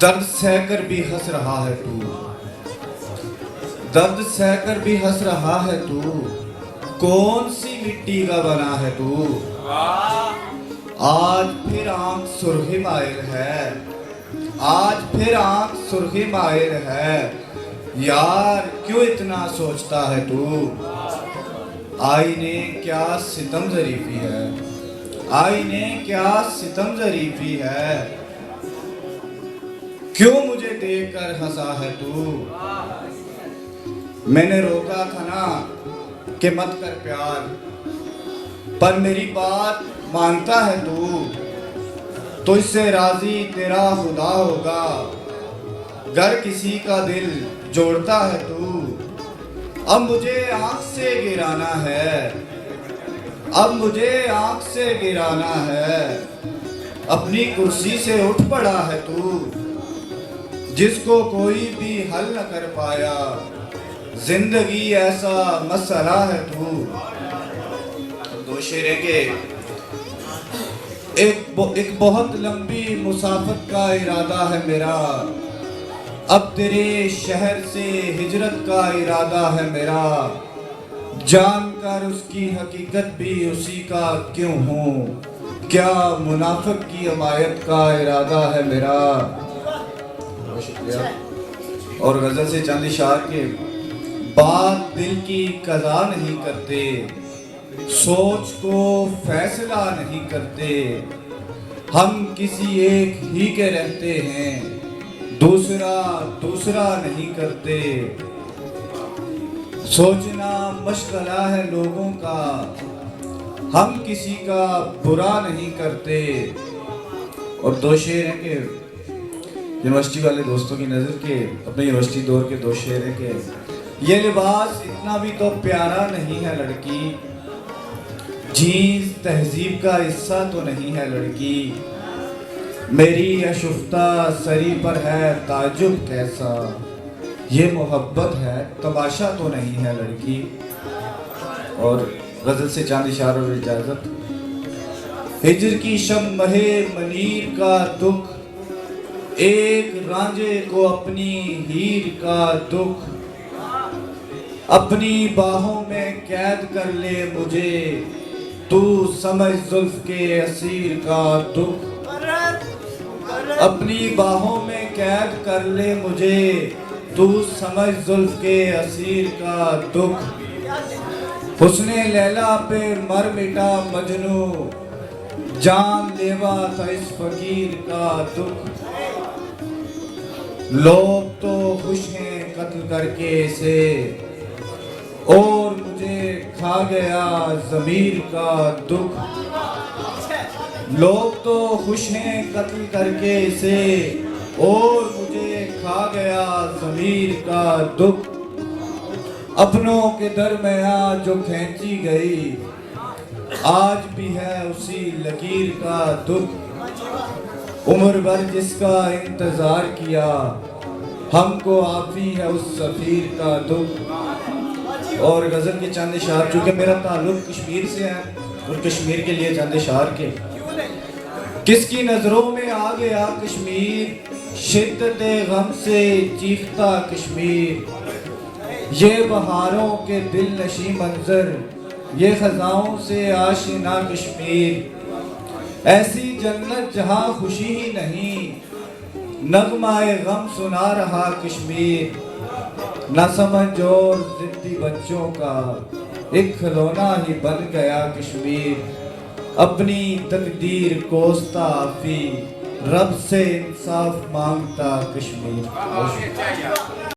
दर्द सहकर भी हंस रहा है तू, दर्द सहकर भी हंस रहा है तू, कौन सी मिट्टी का बना है तू। आज फिर आंख सुर्खी माइल है, आज फिर आंख सुर्खी माइल है, यार क्यों इतना सोचता है तू। आईने क्या सितम ज़रीफ़ी है, आईने क्या सितम ज़रीफ़ी है, क्यों मुझे देखकर हंसा है तू। मैंने रोका था ना कि मत कर प्यार, पर मेरी बात मानता है तू, तो इससे राजी तेरा खुदा होगा, गर किसी का दिल जोड़ता है तू। अब मुझे आंख से गिराना है, अब मुझे आंख से गिराना है, अपनी कुर्सी से उठ पड़ा है तू, जिसको कोई भी हल न कर पाया, जिंदगी ऐसा मसला है तू। दो शेरे के एक बहुत लंबी मुसाफत का इरादा है मेरा, अब तेरे शहर से हिजरत का इरादा है मेरा, जानकर उसकी हकीकत भी उसी का क्यों हूँ, क्या मुनाफिक की हमायत का इरादा है मेरा। शुक्रिया। और गजल से चंद इशार के बात दिल की कज़ा नहीं करते, सोच को फैसला नहीं करते, हम किसी एक ही के रहते हैं, दूसरा दूसरा नहीं करते। सोचना मशगला है लोगों का, हम किसी का बुरा नहीं करते। और दो शेर हैं कि यूनिवर्सिटी वाले दोस्तों की नज़र के, अपने यूनिवर्सिटी दौर के दो शेर हैं कि ये लिबास इतना भी तो प्यारा नहीं है लड़की, जीन्स तहजीब का हिस्सा तो नहीं है लड़की, मेरी अशुफ्ता सरी पर है ताजुब कैसा, ये मोहब्बत है तमाशा तो नहीं है लड़की। और गज़ल से चांद इशार और इजाज़त। हिजर की शब महे मनीर का दुख, एक रांझे को अपनी हीर का दुख, अपनी बाहों में कैद कर ले मुझे, तू समझ जुल्फ के असीर का दुख, अपनी बाहों में कैद कर ले मुझे, तू समझ जुल्फ के असीर का दुख। हुस्ने लैला पे मर मिटा मजनू, जान लेवा था इस फकीर का दुख। लोग तो खुश हैं कत्ल करके इसे, और मुझे खा गया ज़मीर का दुख। लोग तो खुश हैं कत्ल करके इसे, और मुझे खा गया ज़मीर का दुख। अपनों के दरमियां जो खींची गई, आज भी है उसी लकीर का दुख। उम्र भर जिसका इंतजार किया, हमको आफी है उस सफीर का दुख। और गज़ल के चंद इशार, चूँकि मेरा ताल्लुक कश्मीर से है और कश्मीर के लिए चंद इशार के। किसकी नज़रों में आ गया कश्मीर, शिद्दते गम से चीखता कश्मीर, ये बहारों के दिल नशी मंजर, ये खज़ाओं से आशिना कश्मीर, ऐसी जन्नत जहाँ खुशी ही नहीं, नगमाए गम सुना रहा कश्मीर। न समझ और जिद्दी बच्चों का एक खिलौना ही बन गया कश्मीर, अपनी तकदीर कोसता आफी, रब से इंसाफ मांगता कश्मीर।